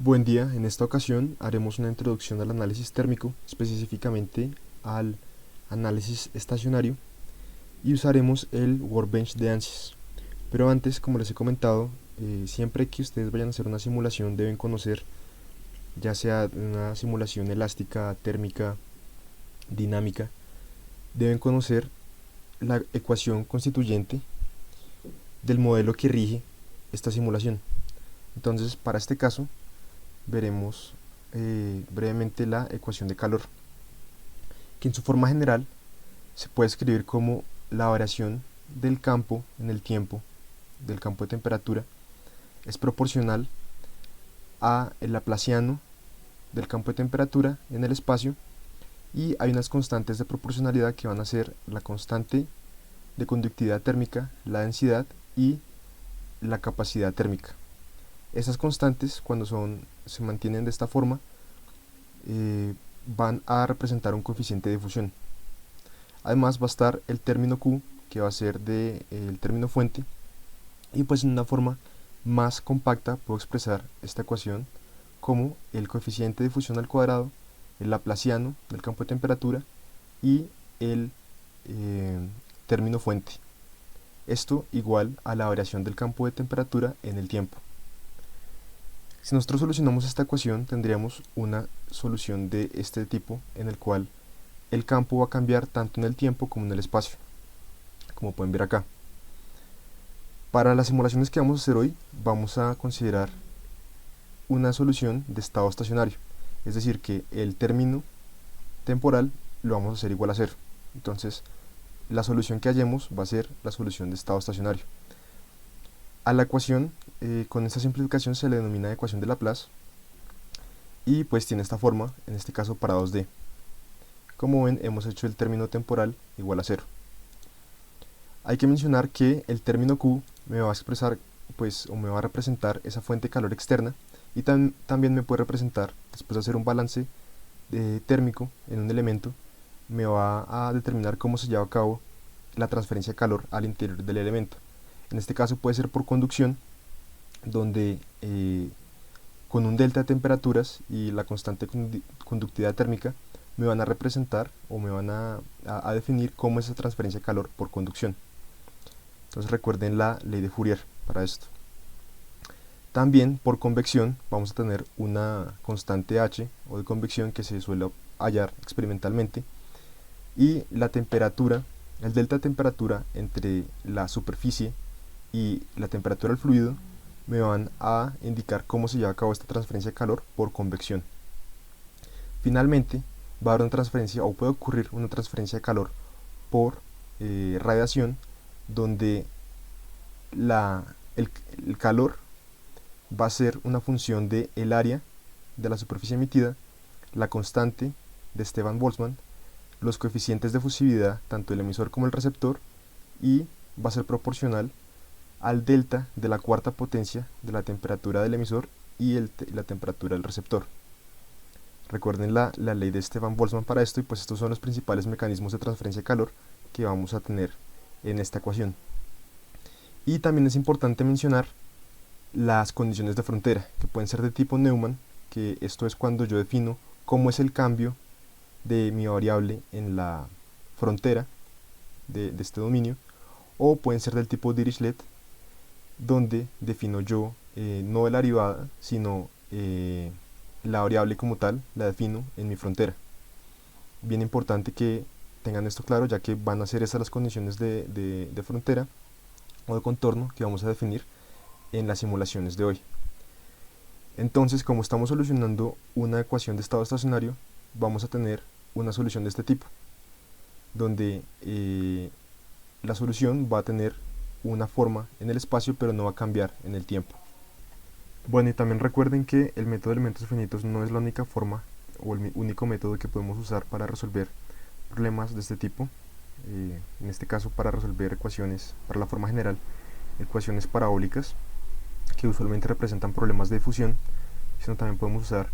Buen día, en esta ocasión haremos una introducción al análisis térmico, específicamente al análisis estacionario, y usaremos el Workbench de ANSYS. Pero antes, como les he comentado, siempre que ustedes vayan a hacer una simulación deben conocer, ya sea una simulación elástica, térmica, dinámica, deben conocer la ecuación constituyente del modelo que rige esta simulación. Entonces, para este caso, veremos brevemente la ecuación de calor, que en su forma general se puede escribir como la variación del campo en el tiempo, del campo de temperatura, es proporcional a el laplaciano del campo de temperatura en el espacio, y hay unas constantes de proporcionalidad que van a ser la constante de conductividad térmica, la densidad y la capacidad térmica. Esas constantes, cuando se mantienen de esta forma, van a representar un coeficiente de difusión. Además va a estar el término Q, que va a ser el término fuente, y pues en una forma más compacta puedo expresar esta ecuación como el coeficiente de difusión al cuadrado, el laplaciano del campo de temperatura y el término fuente. Esto igual a la variación del campo de temperatura en el tiempo. Si nosotros solucionamos esta ecuación, tendríamos una solución de este tipo en el cual el campo va a cambiar tanto en el tiempo como en el espacio, como pueden ver acá. Para las simulaciones que vamos a hacer hoy, vamos a considerar una solución de estado estacionario, es decir, que el término temporal lo vamos a hacer igual a cero. Entonces, la solución que hallemos va a ser la solución de estado estacionario. A la ecuación, con esta simplificación se le denomina ecuación de Laplace, y pues tiene esta forma, en este caso para 2D. Como ven, hemos hecho el término temporal igual a cero. Hay que mencionar que el término Q me va a expresar, pues, o me va a representar esa fuente de calor externa, y también me puede representar, después de hacer un balance térmico en un elemento, me va a determinar cómo se lleva a cabo la transferencia de calor al interior del elemento. En este caso puede ser por conducción, donde con un delta de temperaturas y la constante conductividad térmica me van a representar o me van a definir cómo es esa transferencia de calor por conducción. Entonces recuerden la ley de Fourier para esto. También por convección vamos a tener una constante h o de convección que se suele hallar experimentalmente, y la temperatura, el delta de temperatura entre la superficie y la temperatura del fluido me van a indicar cómo se lleva a cabo esta transferencia de calor por convección. Finalmente va a haber una transferencia, o puede ocurrir una transferencia de calor por radiación, donde el calor va a ser una función de el área de la superficie emitida, la constante de Esteban-Boltzmann, los coeficientes de fusividad tanto el emisor como el receptor, y va a ser proporcional al delta de la cuarta potencia de la temperatura del emisor y la temperatura del receptor. Recuerden la ley de Esteban-Boltzmann para esto, y pues estos son los principales mecanismos de transferencia de calor que vamos a tener en esta ecuación. Y también es importante mencionar las condiciones de frontera, que pueden ser de tipo Neumann, que esto es cuando yo defino cómo es el cambio de mi variable en la frontera de este dominio, o pueden ser del tipo Dirichlet, donde defino yo no la derivada, sino la variable como tal, la defino en mi frontera. Bien importante que tengan esto claro, ya que van a ser estas las condiciones de frontera o de contorno que vamos a definir en las simulaciones de hoy. Entonces, como estamos solucionando una ecuación de estado estacionario, vamos a tener una solución de este tipo, donde la solución va a tener una forma en el espacio, pero no va a cambiar en el tiempo. Bueno, y también recuerden que el método de elementos finitos no es la única forma o el único método que podemos usar para resolver problemas de este tipo. En este caso, para resolver ecuaciones, para la forma general, ecuaciones parabólicas, que usualmente representan problemas de difusión, sino también podemos usar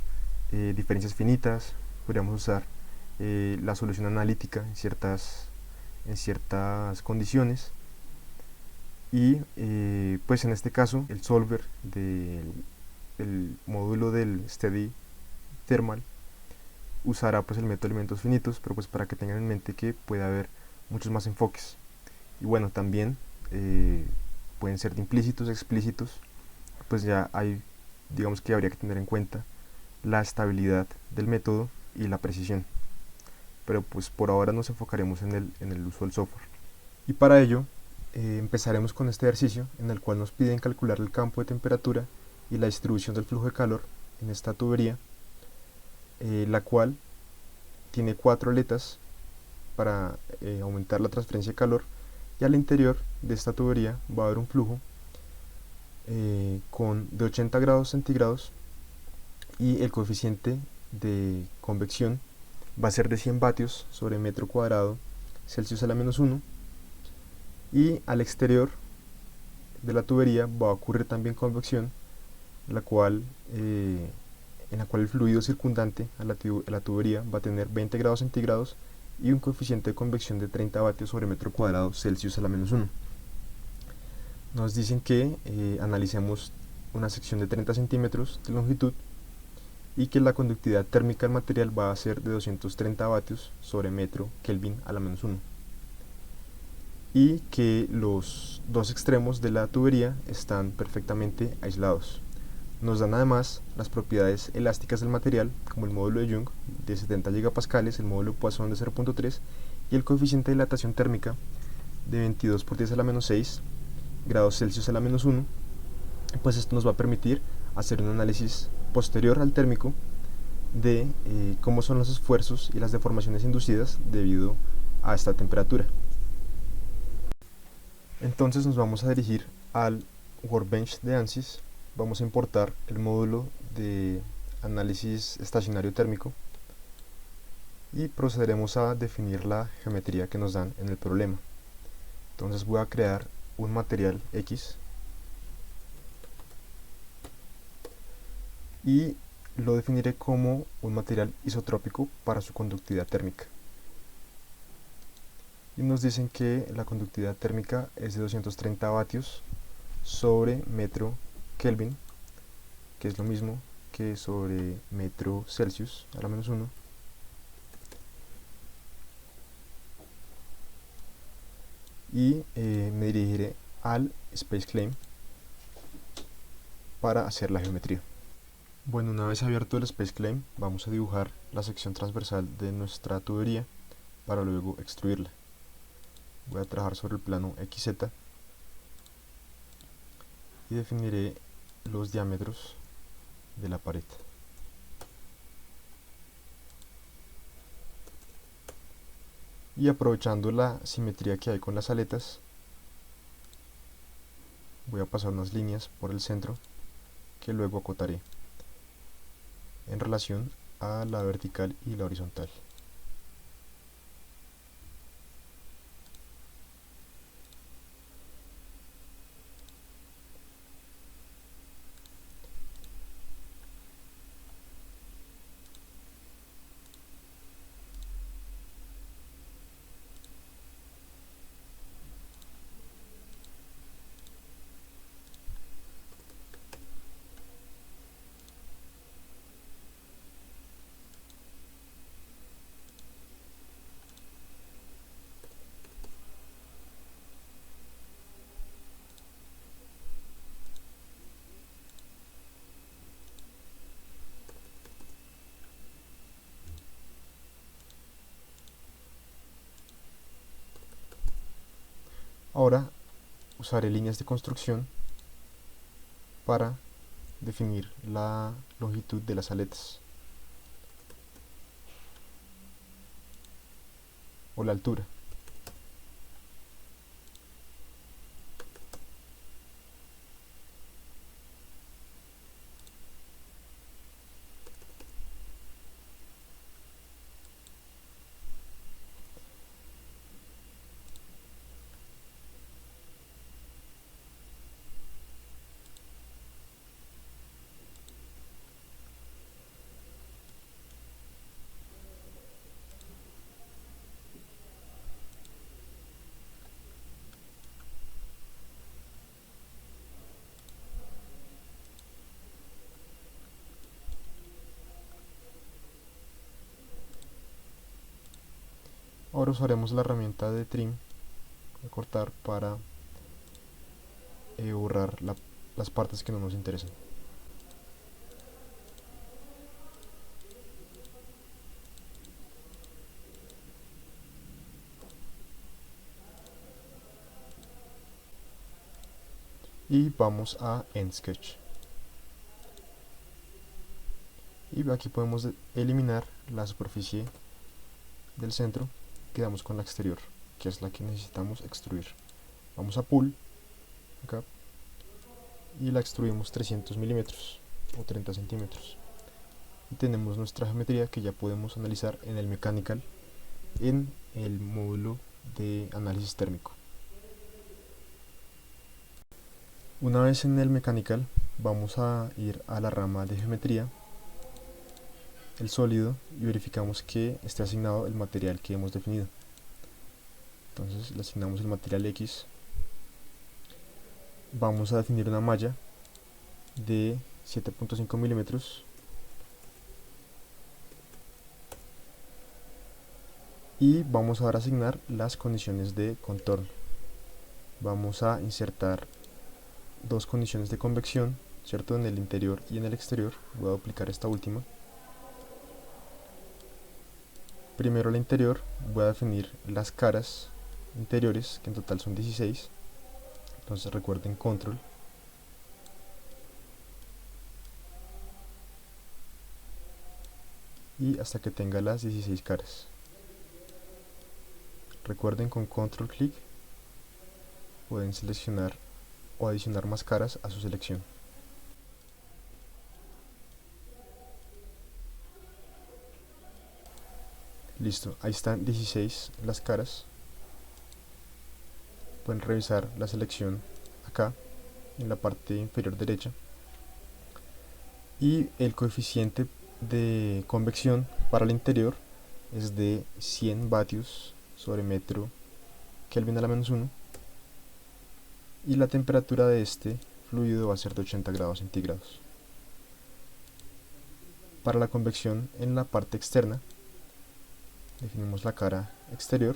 diferencias finitas, podríamos usar la solución analítica en ciertas condiciones, y pues en este caso el solver el módulo del Steady Thermal usará pues el método de elementos finitos, pero pues para que tengan en mente que puede haber muchos más enfoques. Y bueno, también pueden ser de implícitos, explícitos, pues ya hay, digamos que habría que tener en cuenta la estabilidad del método y la precisión. Pero pues por ahora nos enfocaremos en el uso del software. Y para ello empezaremos con este ejercicio en el cual nos piden calcular el campo de temperatura y la distribución del flujo de calor en esta tubería, la cual tiene 4 aletas para aumentar la transferencia de calor, y al interior de esta tubería va a haber un flujo de 80 grados centígrados, y el coeficiente de convección va a ser de 100 vatios sobre metro cuadrado Celsius a la menos 1, y al exterior de la tubería va a ocurrir también convección, la cual, en la cual el fluido circundante a la tubería va a tener 20 grados centígrados y un coeficiente de convección de 30 vatios sobre metro cuadrado Celsius a la menos 1. Nos dicen que analicemos una sección de 30 centímetros de longitud y que la conductividad térmica del material va a ser de 230 vatios sobre metro Kelvin a la menos 1, y que los dos extremos de la tubería están perfectamente aislados. Nos dan además las propiedades elásticas del material, como el módulo de Young de 70 gigapascales, el módulo de Poisson de 0.3 y el coeficiente de dilatación térmica de 22 por 10 a la menos 6 grados Celsius a la menos 1. Pues esto nos va a permitir hacer un análisis posterior al térmico de cómo son los esfuerzos y las deformaciones inducidas debido a esta temperatura. Entonces nos vamos a dirigir al Workbench de ANSYS. Vamos a importar el módulo de análisis estacionario térmico y procederemos a definir la geometría que nos dan en el problema. Entonces voy a crear un material X y lo definiré como un material isotrópico para su conductividad térmica. Y nos dicen que la conductividad térmica es de 230 vatios sobre metro Kelvin, que es lo mismo que sobre metro Celsius a la menos 1. Y me dirigiré al Space Claim para hacer la geometría. Bueno, una vez abierto el Space Claim, vamos a dibujar la sección transversal de nuestra tubería para luego extruirla. Voy a trabajar sobre el plano XZ y definiré los diámetros de la pared. Y aprovechando la simetría que hay con las aletas, voy a pasar unas líneas por el centro que luego acotaré en relación a la vertical y la horizontal. Ahora usaré líneas de construcción para definir la longitud de las aletas o la altura. Ahora usaremos la herramienta de trim, de cortar, para borrar las partes que no nos interesan. Y vamos a End Sketch. Y aquí podemos eliminar la superficie del centro. Quedamos con la exterior, que es la que necesitamos extruir. Vamos a Pool, acá, y la extruimos 300 milímetros o 30 centímetros. Y tenemos nuestra geometría que ya podemos analizar en el Mechanical, en el módulo de análisis térmico. Una vez en el Mechanical, vamos a ir a la rama de geometría, el sólido, y verificamos que esté asignado el material que hemos definido. Entonces le asignamos el material X. Vamos a definir una malla de 7.5 milímetros y vamos ahora a asignar las condiciones de contorno. Vamos a insertar dos condiciones de convección, ¿cierto? En el interior y en el exterior. Voy a aplicar esta última. Primero el interior, voy a definir las caras interiores, que en total son 16. Entonces recuerden control. Y hasta que tenga las 16 caras. Recuerden, con control clic pueden seleccionar o adicionar más caras a su selección. Listo, ahí están 16 las caras. Pueden revisar la selección acá en la parte inferior derecha, y el coeficiente de convección para el interior es de 100 vatios sobre metro Kelvin a la menos 1, y la temperatura de este fluido va a ser de 80 grados centígrados. Para la convección en la parte externa, definimos la cara exterior,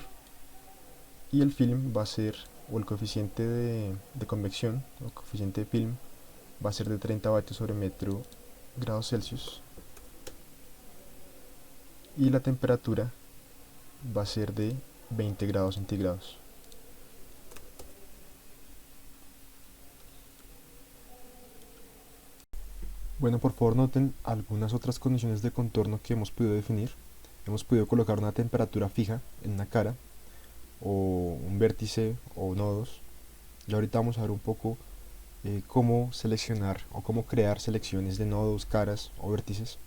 y el film va a ser, o el coeficiente de convección, o coeficiente de film, va a ser de 30 vatios sobre metro grados Celsius, y la temperatura va a ser de 20 grados centígrados. Bueno, por favor noten algunas otras condiciones de contorno que hemos podido definir. Hemos podido colocar una temperatura fija en una cara, o un vértice, o nodos. Y ahorita vamos a ver un poco cómo seleccionar o cómo crear selecciones de nodos, caras o vértices.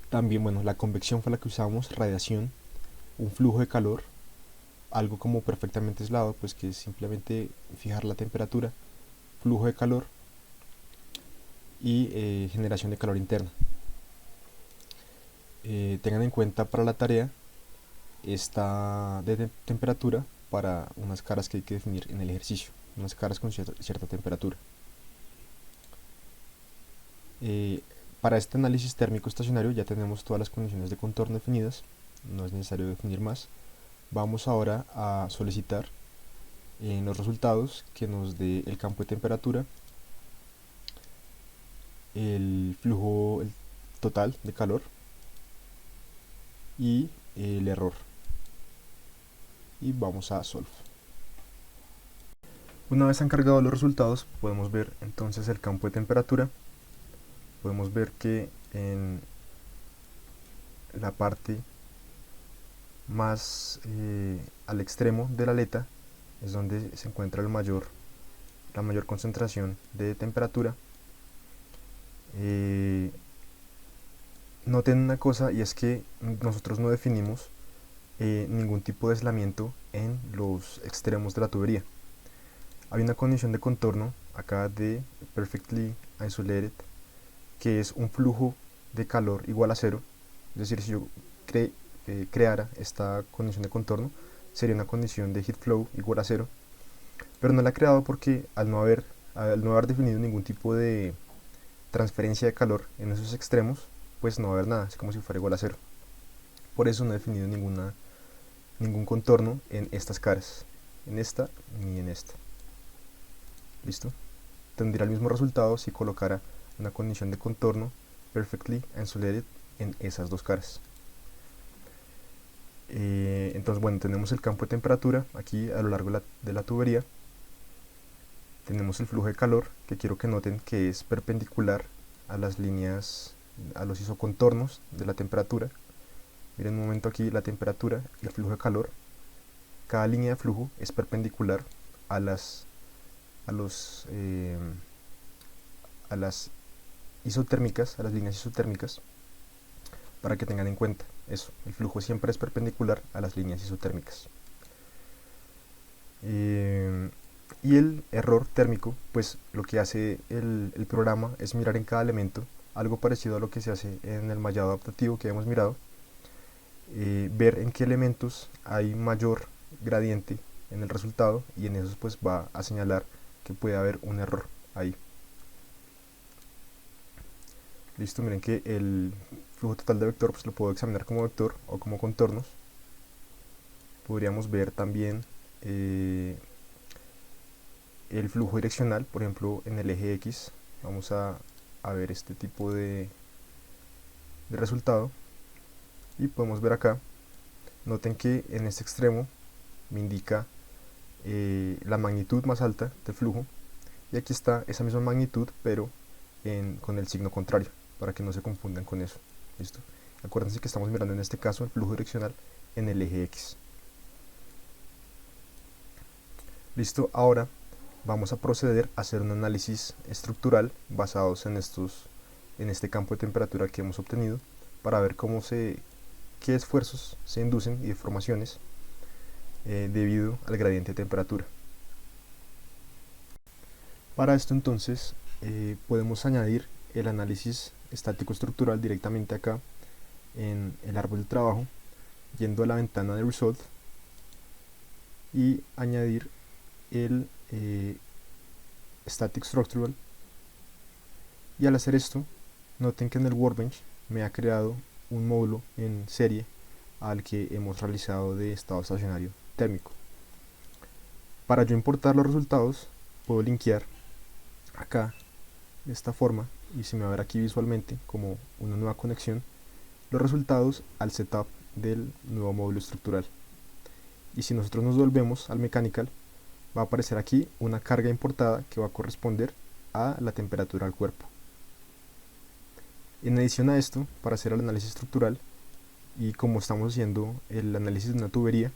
También, bueno, la convección fue la que usamos, radiación, un flujo de calor, algo como perfectamente aislado, pues que es simplemente fijar la temperatura, flujo de calor y generación de calor interna. Tengan en cuenta para la tarea esta de temperatura para unas caras que hay que definir en el ejercicio, unas caras con cierta temperatura. Para este análisis térmico estacionario ya tenemos todas las condiciones de contorno definidas, no es necesario definir más. Vamos ahora a solicitar en los resultados que nos dé el campo de temperatura, el flujo total de calor y el error. Y vamos a Solve. Una vez han cargado los resultados, podemos ver entonces el campo de temperatura. Podemos ver que en la parte más al extremo de la aleta es donde se encuentra la mayor concentración de temperatura. Noten una cosa, y es que nosotros no definimos ningún tipo de aislamiento en los extremos de la tubería. Hay una condición de contorno acá de Perfectly Isolated, que es un flujo de calor igual a cero. Es decir, si yo creara esta condición de contorno, sería una condición de heat flow igual a cero, pero no la he creado porque al no haber definido ningún tipo de transferencia de calor en esos extremos, pues no va a haber nada, es como si fuera igual a cero. Por eso no he definido ninguna ningún contorno en estas caras, en esta ni en esta. ¿Listo? Tendría el mismo resultado si colocara una condición de contorno perfectly isolated en esas dos caras. Entonces, bueno, tenemos el campo de temperatura aquí a lo largo de la tubería. Tenemos el flujo de calor, que quiero que noten que es perpendicular a las líneas, a los isocontornos de la temperatura. Miren un momento aquí la temperatura y el flujo de calor. Cada línea de flujo es perpendicular a las isotérmicas, a las líneas isotérmicas, para que tengan en cuenta eso. El flujo siempre es perpendicular a las líneas isotérmicas. Y el error térmico, pues lo que hace el programa es mirar en cada elemento, algo parecido a lo que se hace en el mallado adaptativo que hemos mirado, ver en qué elementos hay mayor gradiente en el resultado, y en esos pues va a señalar que puede haber un error ahí. Listo, miren que el flujo total de vector pues lo puedo examinar como vector o como contornos. Podríamos ver también el flujo direccional, por ejemplo en el eje X. Vamos a ver este tipo de resultado, y podemos ver acá, noten que en este extremo me indica la magnitud más alta del flujo, y aquí está esa misma magnitud pero con el signo contrario, para que no se confundan con eso. ¿Listo? Acuérdense que estamos mirando en este caso el flujo direccional en el eje X. Listo, ahora vamos a proceder a hacer un análisis estructural basados en este campo de temperatura que hemos obtenido, para ver qué esfuerzos se inducen y deformaciones debido al gradiente de temperatura. Para esto entonces podemos añadir el análisis estático estructural directamente acá en el árbol de trabajo, yendo a la ventana de Result y añadir el Static Structural. Y al hacer esto, noten que en el Workbench me ha creado un módulo en serie al que hemos realizado de estado estacionario térmico. Para yo importar los resultados, puedo linkear acá de esta forma, y se me va a ver aquí visualmente como una nueva conexión, los resultados al setup del nuevo módulo estructural. Y si nosotros nos volvemos al mechanical, va a aparecer aquí una carga importada que va a corresponder a la temperatura del cuerpo. En adición a esto, para hacer el análisis estructural, y como estamos haciendo el análisis de una tubería,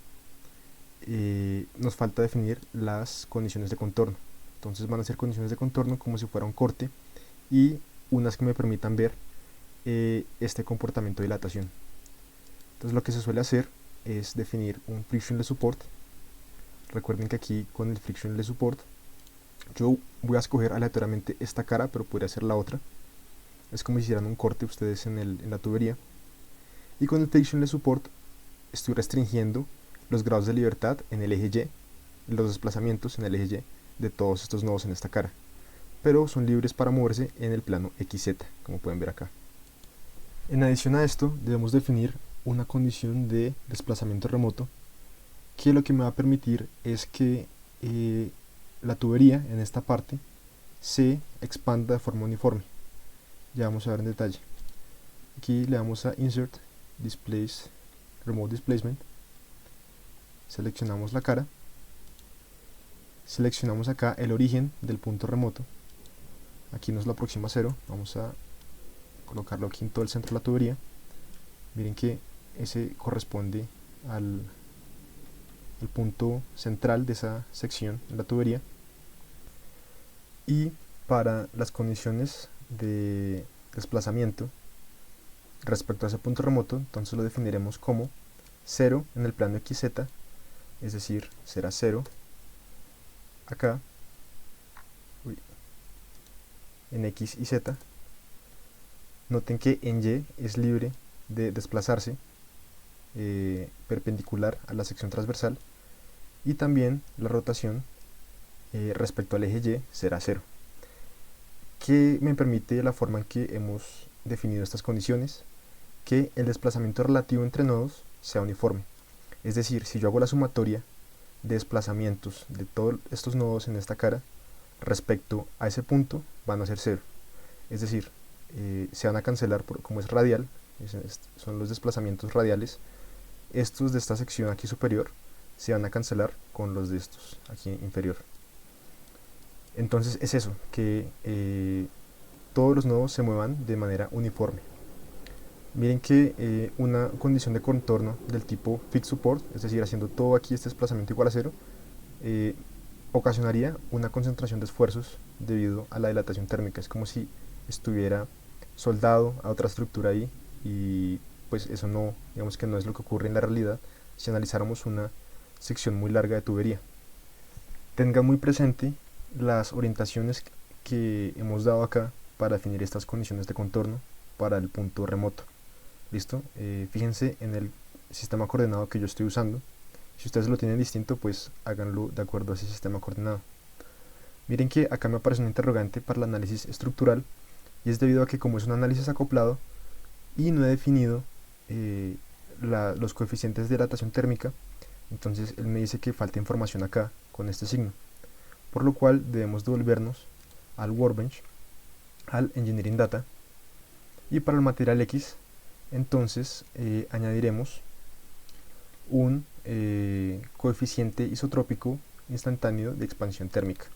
nos falta definir las condiciones de contorno. Entonces van a ser condiciones de contorno como si fuera un corte, y unas que me permitan ver este comportamiento de dilatación. Entonces lo que se suele hacer es definir un frictionless support. Recuerden que aquí con el frictionless support yo voy a escoger aleatoriamente esta cara, pero podría ser la otra. Es como si hicieran un corte ustedes en la tubería. Y con el frictionless support estoy restringiendo los grados de libertad en el eje Y, los desplazamientos en el eje Y de todos estos nodos en esta cara, pero son libres para moverse en el plano XZ, como pueden ver acá. En adición a esto, debemos definir una condición de desplazamiento remoto, que lo que me va a permitir es que la tubería en esta parte se expanda de forma uniforme. Ya vamos a ver en detalle. Aquí le damos a Insert, Displace, Remote Displacement, seleccionamos la cara, seleccionamos acá el origen del punto remoto, aquí nos lo aproxima a 0, vamos a colocarlo aquí en todo el centro de la tubería. Miren que ese corresponde al punto central de esa sección de la tubería. Y para las condiciones de desplazamiento respecto a ese punto remoto, entonces lo definiremos como 0 en el plano XZ, es decir, será 0 acá, en X y Z. Noten que en Y es libre de desplazarse perpendicular a la sección transversal, y también la rotación respecto al eje Y será 0, que me permite la forma en que hemos definido estas condiciones, que el desplazamiento relativo entre nodos sea uniforme. Es decir, si yo hago la sumatoria de desplazamientos de todos estos nodos en esta cara respecto a ese punto, van a ser cero. Es decir, se van a cancelar como es radial, son los desplazamientos radiales. Estos de esta sección aquí superior se van a cancelar con los de estos aquí inferior. Entonces es eso, que todos los nodos se muevan de manera uniforme. Miren que una condición de contorno del tipo fixed support, es decir, haciendo todo aquí este desplazamiento igual a cero, ocasionaría una concentración de esfuerzos debido a la dilatación térmica. Es como si estuviera soldado a otra estructura ahí, y pues eso no, digamos que no es lo que ocurre en la realidad si analizáramos una sección muy larga de tubería. Tengan muy presente las orientaciones que hemos dado acá para definir estas condiciones de contorno para el punto remoto. ¿Listo? Fíjense en el sistema coordenado que yo estoy usando. Si ustedes lo tienen distinto, pues háganlo de acuerdo a ese sistema coordenado. Miren que acá me aparece un interrogante para el análisis estructural, y es debido a que como es un análisis acoplado y no he definido los coeficientes de dilatación térmica, entonces él me dice que falta información acá con este signo, por lo cual debemos devolvernos al Workbench, al Engineering Data, y para el material X entonces añadiremos un coeficiente isotrópico instantáneo de expansión térmica,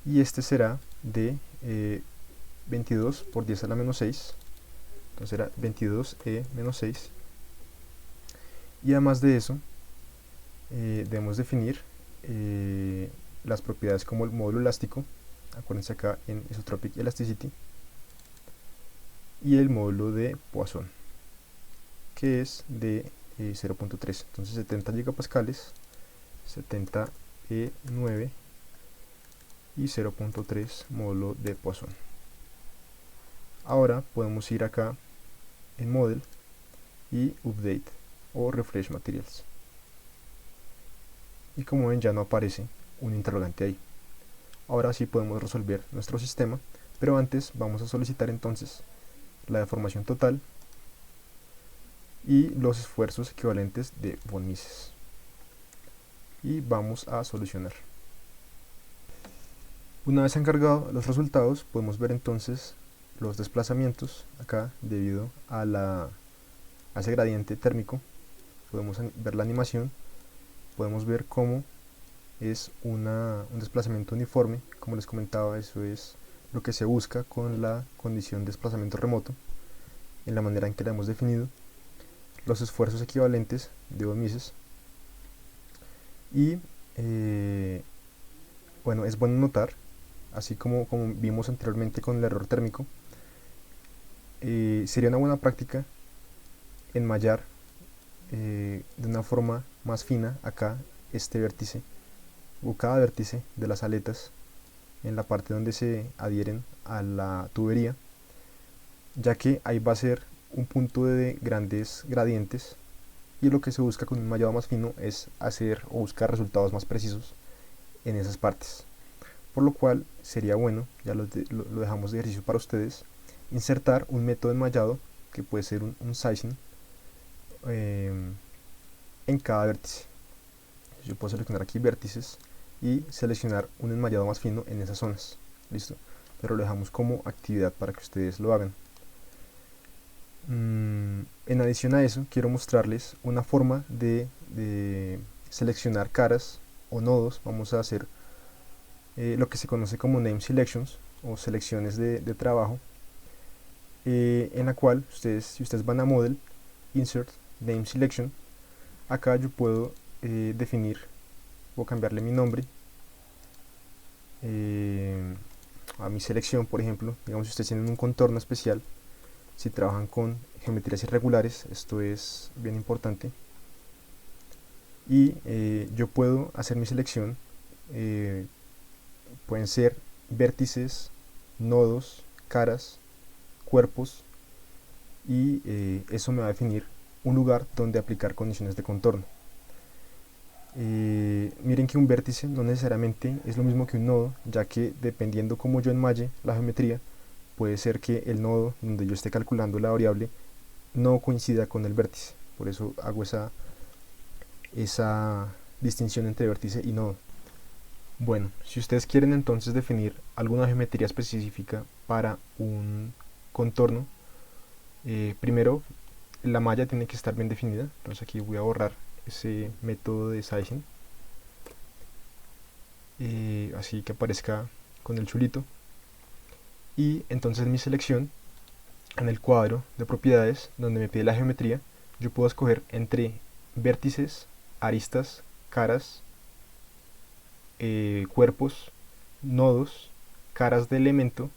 y este será de 22 por 10 a la menos 6, entonces será 22e menos 6, y además de eso debemos definir las propiedades como el módulo elástico, acuérdense acá en Isotropic Elasticity, y el módulo de Poisson, que es de 0.3, entonces 70 gigapascales, 70E9 y 0.3 módulo de Poisson. Ahora podemos ir acá en Model y Update o Refresh Materials, y como ven ya no aparece un interrogante ahí. Ahora sí podemos resolver nuestro sistema, pero antes vamos a solicitar entonces la deformación total y los esfuerzos equivalentes de von Mises, y vamos a solucionar. Una vez encargado los resultados, podemos ver entonces los desplazamientos acá debido a ese gradiente térmico. Podemos ver la animación, podemos ver cómo es un desplazamiento uniforme. Como les comentaba, eso es lo que se busca con la condición de desplazamiento remoto, en la manera en que la hemos definido, los esfuerzos equivalentes de von Mises. Y bueno, es bueno notar, así como vimos anteriormente con el error térmico, sería una buena práctica enmallar de una forma más fina acá este vértice, o cada vértice de las aletas en la parte donde se adhieren a la tubería, ya que ahí va a ser un punto de grandes gradientes, y lo que se busca con un mallado más fino es hacer o buscar resultados más precisos en esas partes. Por lo cual sería bueno, ya lo dejamos de ejercicio para ustedes, insertar un método de enmallado que puede ser un sizing en cada vértice. Yo puedo seleccionar aquí vértices y seleccionar un enmallado más fino en esas zonas. Listo, pero lo dejamos como actividad para que ustedes lo hagan. En adición a eso, quiero mostrarles una forma de seleccionar caras o nodos. Vamos a hacer lo que se conoce como name selections o selecciones de trabajo, en la cual si ustedes van a Model, Insert, Name Selection, acá yo puedo definir o cambiarle mi nombre a mi selección. Por ejemplo, digamos, si ustedes tienen un contorno especial, si trabajan con geometrías irregulares, esto es bien importante, y yo puedo hacer mi selección. Pueden ser vértices, nodos, caras, cuerpos, y eso me va a definir un lugar donde aplicar condiciones de contorno. Miren que un vértice no necesariamente es lo mismo que un nodo, ya que dependiendo cómo yo enmalle la geometría, puede ser que el nodo donde yo esté calculando la variable no coincida con el vértice. por eso hago esa distinción entre vértice y nodo. Bueno, si ustedes quieren entonces definir alguna geometría específica para un contorno, primero la malla tiene que estar bien definida. Entonces aquí voy a borrar ese método de sizing, así que aparezca con el chulito. Y entonces en mi selección, en el cuadro de propiedades donde me pide la geometría, yo puedo escoger entre vértices, aristas, caras, cuerpos, nodos, caras de elemento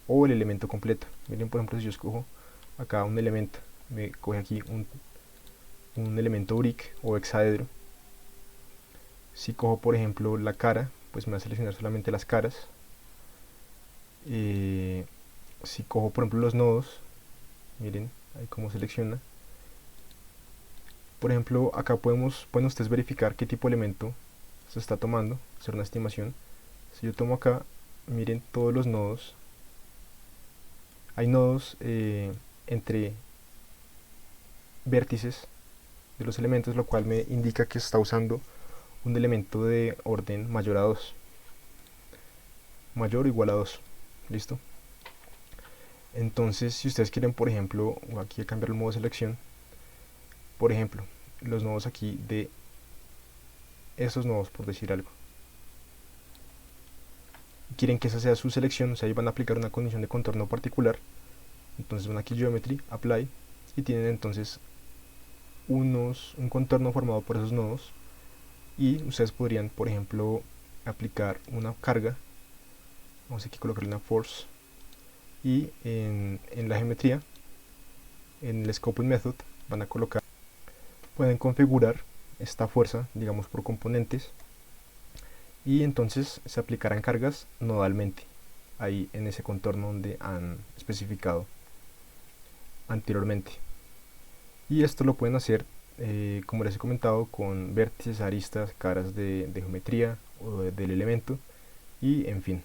o el elemento completo. Miren, por ejemplo, si yo escojo acá un elemento, me coge aquí un elemento brick o hexaedro. Si cojo, por ejemplo, la cara, pues me va a seleccionar solamente las caras. Si cojo, por ejemplo, los nodos, miren ahí cómo selecciona. Por ejemplo, acá pueden ustedes verificar qué tipo de elemento se está tomando, hacer una estimación. Si yo tomo acá, miren todos los nodos. Hay nodos entre vértices de los elementos, lo cual me indica que se está usando un elemento de orden mayor a 2. Mayor o igual a 2. ¿Listo? Entonces, si ustedes quieren, por ejemplo, aquí a cambiar el modo de selección, por ejemplo, los nodos aquí de esos nodos, por decir algo, quieren que esa sea su selección, o sea, ahí van a aplicar una condición de contorno particular. Entonces van aquí Geometry, Apply, y tienen entonces un contorno formado por esos nodos. Y ustedes podrían, por ejemplo, aplicar una carga. Vamos aquí a colocarle una force. Y en la geometría, en el scoping method, van a colocar, pueden configurar esta fuerza, digamos, por componentes. Y entonces se aplicarán cargas nodalmente, ahí en ese contorno donde han especificado anteriormente. Y esto lo pueden hacer, como les he comentado, con vértices, aristas, caras de geometría o del elemento, y en fin.